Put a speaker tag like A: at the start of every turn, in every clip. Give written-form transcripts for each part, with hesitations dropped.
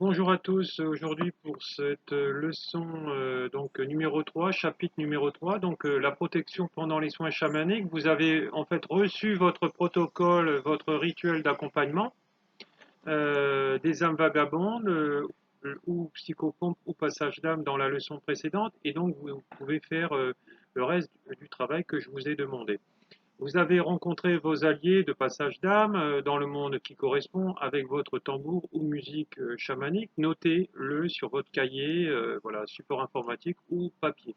A: Bonjour à tous, aujourd'hui pour cette leçon donc numéro 3, chapitre numéro 3, donc la protection pendant les soins chamaniques. Vous avez en fait reçu votre protocole, votre rituel d'accompagnement des âmes vagabondes ou psychopompes ou passage d'âme dans la leçon précédente et donc vous pouvez faire le reste du travail que je vous ai demandé. Vous avez rencontré vos alliés de passage d'âme dans le monde qui correspond avec votre tambour ou musique chamanique. Notez-le sur votre cahier, voilà, support informatique ou papier.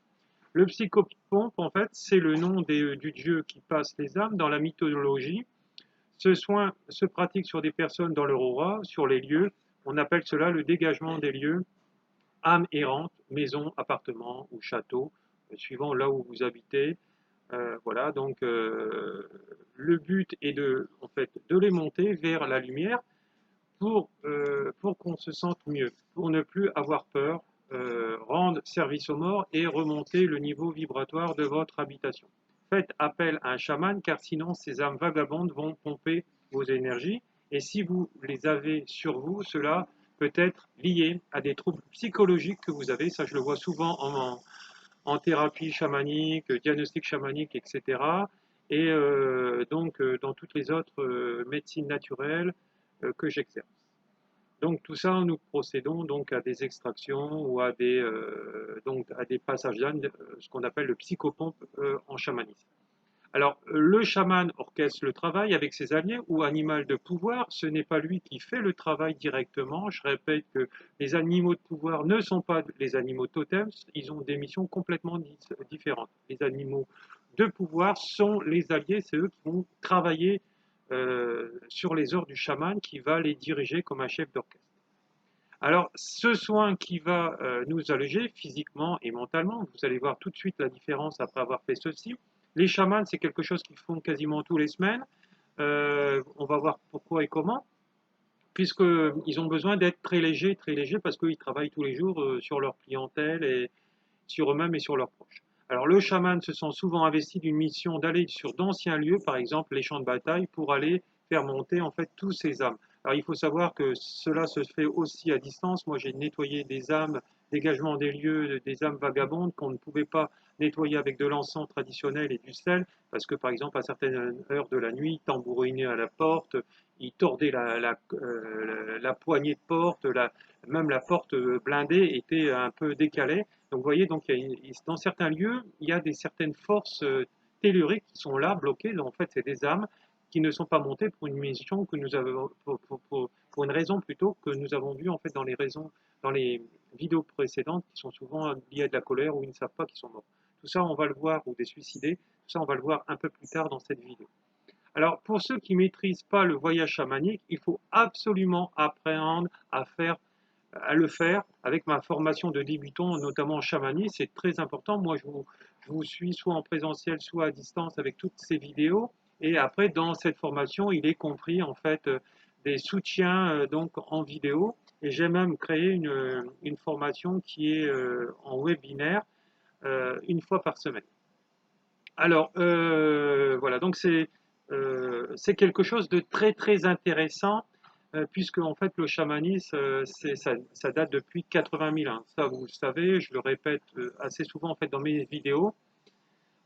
A: Le psychopompe, en fait, c'est le nom du dieu qui passe les âmes dans la mythologie. Ce soin se pratique sur des personnes dans leur aura, sur les lieux. On appelle cela le dégagement des lieux, âmes errantes, maison, appartement ou château, suivant là où vous habitez. Voilà, donc le but est en fait, de les monter vers la lumière pour qu'on se sente mieux, pour ne plus avoir peur, rendre service aux morts et remonter le niveau vibratoire de votre habitation. Faites appel à un chaman car sinon ces âmes vagabondes vont pomper vos énergies et si vous les avez sur vous, cela peut être lié à des troubles psychologiques que vous avez. Ça, je le vois souvent en thérapie chamanique, diagnostic chamanique, etc. Et donc dans toutes les autres médecines naturelles que j'exerce. Donc tout ça, nous procédons donc à des extractions ou à des passages d'âme, ce qu'on appelle le psychopompe en chamanisme. Alors, le chaman orchestre le travail avec ses alliés ou animal de pouvoir. Ce n'est pas lui qui fait le travail directement. Je répète que les animaux de pouvoir ne sont pas les animaux totems. Ils ont des missions complètement différentes. Les animaux de pouvoir sont les alliés. C'est eux qui vont travailler sur les ordres du chaman qui va les diriger comme un chef d'orchestre. Alors, ce soin qui va nous alléger physiquement et mentalement, vous allez voir tout de suite la différence après avoir fait ceci. Les chamans, c'est quelque chose qu'ils font quasiment tous les semaines. On va voir pourquoi et comment, puisqu'ils ont besoin d'être très légers, parce qu'ils travaillent tous les jours sur leur clientèle et sur eux-mêmes et sur leurs proches. Alors, le chaman se sent souvent investi d'une mission d'aller sur d'anciens lieux, par exemple les champs de bataille, pour aller faire monter en fait tous ces âmes. Alors, il faut savoir que cela se fait aussi à distance. Moi, j'ai nettoyé des âmes, dégagement des lieux, des âmes vagabondes qu'on ne pouvait pas nettoyer avec de l'encens traditionnel et du sel, parce que par exemple, à certaines heures de la nuit, tambourinaient à la porte, ils tordaient la poignée de porte, même la porte blindée était un peu décalée. Donc vous voyez, donc, dans certains lieux, il y a certaines forces telluriques qui sont là, bloquées. Donc, en fait, c'est des âmes qui ne sont pas montées pour une mission que nous avons, pour une raison plutôt que nous avons vue en fait dans les vidéos précédentes qui sont souvent liées à de la colère ou ils ne savent pas qu'ils sont morts. Tout ça, on va le voir, ou des suicidés, tout ça, on va le voir un peu plus tard dans cette vidéo. Alors, pour ceux qui ne maîtrisent pas le voyage chamanique, il faut absolument apprendre à le faire avec ma formation de débutant, notamment en chamanisme. C'est très important. Moi, je vous suis soit en présentiel, soit à distance avec toutes ces vidéos. Et après, dans cette formation, il est compris en fait des soutiens donc en vidéo. Et j'ai même créé une formation qui est en webinaire une fois par semaine. Alors, voilà, donc c'est quelque chose de très très intéressant, puisque en fait le chamanisme, ça date depuis 80 000 ans. Ça, vous le savez, je le répète assez souvent en fait dans mes vidéos.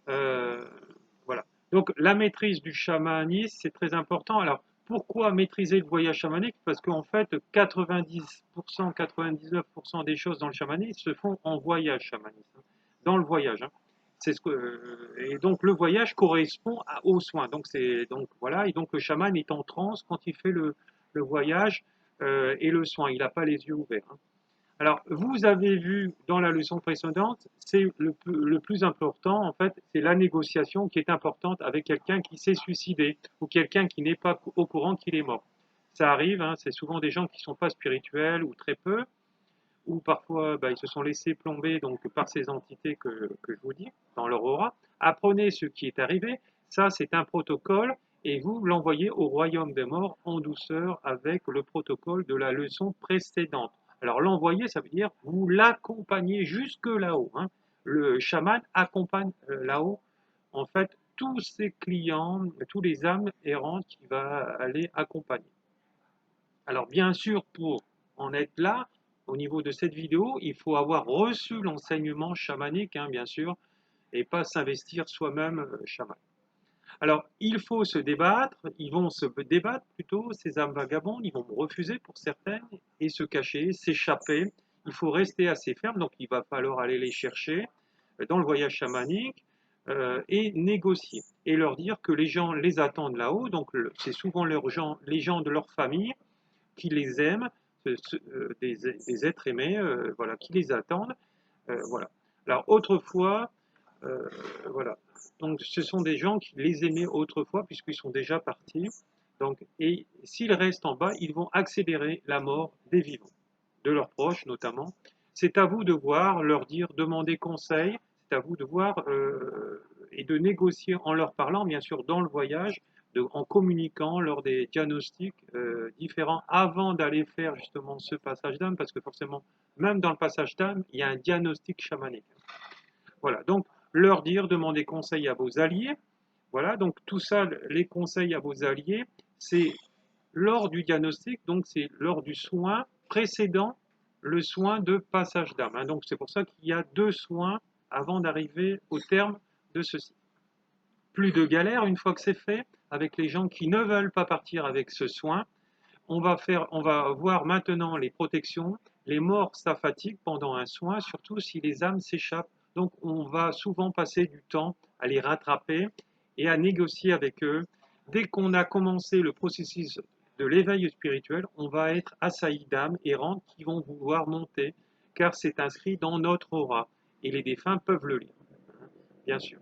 A: Euh, voilà. Donc la maîtrise du chamanisme, c'est très important. Alors, pourquoi maîtriser le voyage chamanique? Parce qu'en fait, 90%, 99% des choses dans le chamanisme se font en voyage chamanique, hein, dans le voyage, hein. Et donc le voyage correspond aux soins. Donc voilà, et donc le chaman est en transe quand il fait le voyage et le soin. Il n'a pas les yeux ouverts, hein. Alors, vous avez vu dans la leçon précédente, c'est le plus important, en fait, c'est la négociation qui est importante avec quelqu'un qui s'est suicidé ou quelqu'un qui n'est pas au courant qu'il est mort. Ça arrive, hein, c'est souvent des gens qui ne sont pas spirituels ou très peu, ou parfois bah, ils se sont laissés plomber donc, par ces entités que je vous dis, dans leur aura. Apprenez ce qui est arrivé, ça c'est un protocole, et vous l'envoyez au royaume des morts en douceur avec le protocole de la leçon précédente. Alors l'envoyer, ça veut dire vous l'accompagnez jusque là-haut, hein. Le chaman accompagne là-haut, en fait, tous ses clients, tous les âmes errantes qu'il va aller accompagner. Alors bien sûr, pour en être là, au niveau de cette vidéo, il faut avoir reçu l'enseignement chamanique, hein, bien sûr, et pas s'investir soi-même chaman. Alors, il faut se débattre, ils vont se débattre plutôt, ces âmes vagabondes, ils vont refuser pour certaines et se cacher, s'échapper. Il faut rester assez ferme, donc il va falloir aller les chercher dans le voyage chamanique et négocier et leur dire que les gens les attendent là-haut, donc c'est souvent les gens de leur famille qui les aiment, des êtres aimés, voilà, qui les attendent, voilà. Alors autrefois, voilà. Donc, ce sont des gens qui les aimaient autrefois, puisqu'ils sont déjà partis. Donc, et s'ils restent en bas, ils vont accélérer la mort des vivants, de leurs proches notamment. C'est à vous de voir, leur dire, demander conseil. C'est à vous de voir et de négocier en leur parlant, bien sûr, dans le voyage, en communiquant lors des diagnostics différents avant d'aller faire justement ce passage d'âme, parce que forcément, même dans le passage d'âme, il y a un diagnostic chamanique. Voilà, donc leur dire, demander conseil à vos alliés. Voilà, donc tout ça, les conseils à vos alliés, c'est lors du diagnostic, donc c'est lors du soin précédent, le soin de passage d'âme. Hein. Donc c'est pour ça qu'il y a 2 soins avant d'arriver au terme de ceci. Plus de galère une fois que c'est fait, avec les gens qui ne veulent pas partir avec ce soin. On va voir maintenant les protections. Les morts, ça fatigue pendant un soin, surtout si les âmes s'échappent. Donc on va souvent passer du temps à les rattraper et à négocier avec eux. Dès qu'on a commencé le processus de l'éveil spirituel, on va être assailli d'âmes errantes qui vont vouloir monter, car c'est inscrit dans notre aura. Et les défunts peuvent le lire, bien sûr.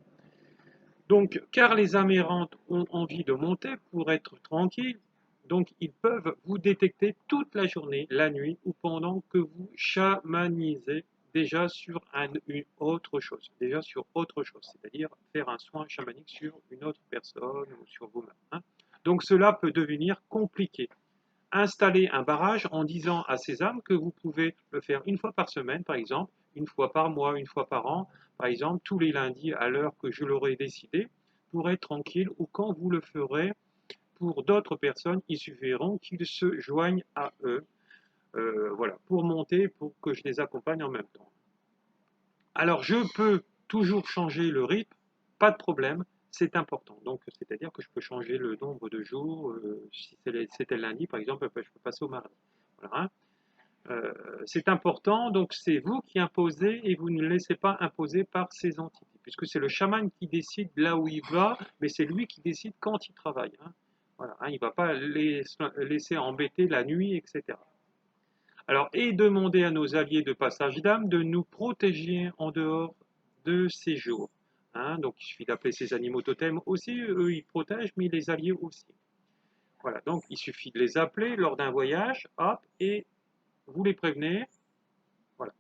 A: Donc, car les âmes errantes ont envie de monter pour être tranquilles, donc ils peuvent vous détecter toute la journée, la nuit ou pendant que vous chamanisez déjà sur une autre chose, c'est-à-dire faire un soin chamanique sur une autre personne ou sur vous-même. Hein. Donc cela peut devenir compliqué. Installer un barrage en disant à ces âmes que vous pouvez le faire une fois par semaine, par exemple, une fois par mois, une fois par an, par exemple, tous les lundis à l'heure que je l'aurai décidé, pour être tranquille, ou quand vous le ferez pour d'autres personnes, il suffira qu'ils se joignent à eux, voilà, pour monter, pour que je les accompagne en même temps. Alors, je peux toujours changer le rythme, pas de problème, c'est important. Donc, c'est-à-dire que je peux changer le nombre de jours. Si c'était le lundi, par exemple, je peux passer au mardi. Voilà, hein. C'est important, donc c'est vous qui imposez et vous ne laissez pas imposer par ces entités, puisque c'est le chaman qui décide là où il va, mais c'est lui qui décide quand il travaille. Hein. Voilà, hein, il ne va pas laisser embêter la nuit, etc. Alors, et demander à nos alliés de passage d'âme de nous protéger en dehors de ces jours. Hein, donc, il suffit d'appeler ces animaux totems aussi, eux, ils protègent, mais les alliés aussi. Voilà, donc il suffit de les appeler lors d'un voyage, hop, et vous les prévenez. Voilà.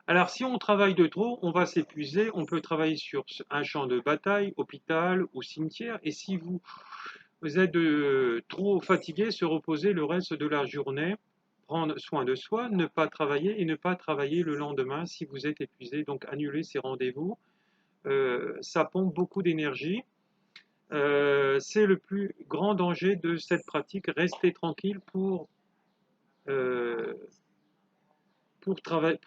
A: Alors, si on travaille de trop, on va s'épuiser. On peut travailler sur un champ de bataille, hôpital ou cimetière. Et si vous êtes trop fatigué, se reposer le reste de la journée, prendre soin de soi, ne pas travailler et ne pas travailler le lendemain si vous êtes épuisé. Donc, annuler ces rendez-vous. Ça pompe beaucoup d'énergie. C'est le plus grand danger de cette pratique. Restez tranquille euh, pour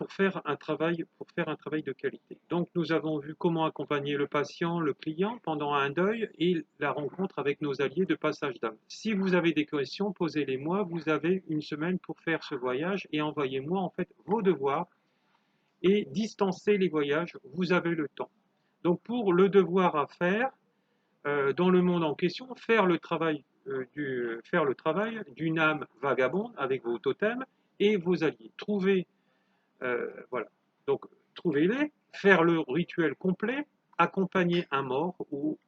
A: faire un travail de qualité. Donc nous avons vu comment accompagner le patient, le client pendant un deuil et la rencontre avec nos alliés de passage d'âme. Si vous avez des questions, posez-les-moi. Vous avez une semaine pour faire ce voyage et envoyez-moi en fait vos devoirs et distancez les voyages. Vous avez le temps. Donc pour le devoir à faire dans le monde en question, faire le travail d'une âme vagabonde avec vos totems et vos alliés. Voilà. Donc, trouvez-les, faire le rituel complet, accompagner un mort ou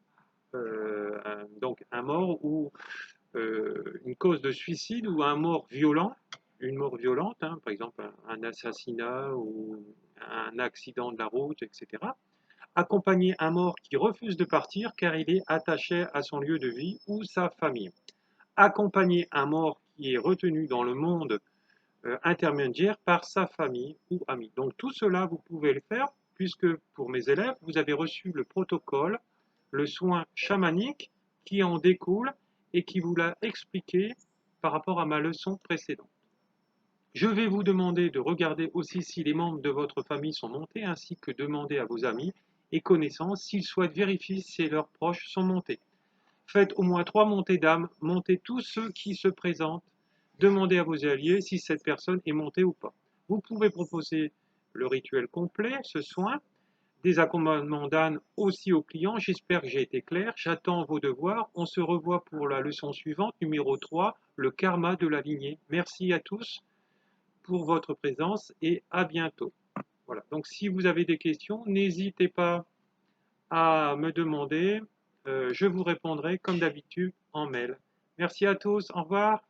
A: donc un mort ou une cause de suicide ou un mort violent, une mort violente, hein, par exemple un assassinat ou un accident de la route, etc. Accompagner un mort qui refuse de partir car il est attaché à son lieu de vie ou sa famille. Accompagner un mort qui est retenu dans le monde intermédiaire par sa famille ou amis. Donc tout cela, vous pouvez le faire puisque pour mes élèves, vous avez reçu le protocole, le soin chamanique qui en découle et qui vous l'a expliqué par rapport à ma leçon précédente. Je vais vous demander de regarder aussi si les membres de votre famille sont montés, ainsi que demander à vos amis et connaissances s'ils souhaitent vérifier si leurs proches sont montés. Faites au moins 3 montées d'âme, montez tous ceux qui se présentent, demandez à vos alliés si cette personne est montée ou pas. Vous pouvez proposer le rituel complet, ce soin, des accommodements d'âne aussi aux clients. J'espère que j'ai été clair. J'attends vos devoirs. On se revoit pour la leçon suivante, numéro 3, le karma de la lignée. Merci à tous pour votre présence et à bientôt. Voilà. Donc si vous avez des questions, n'hésitez pas à me demander. Je vous répondrai comme d'habitude en mail. Merci à tous. Au revoir.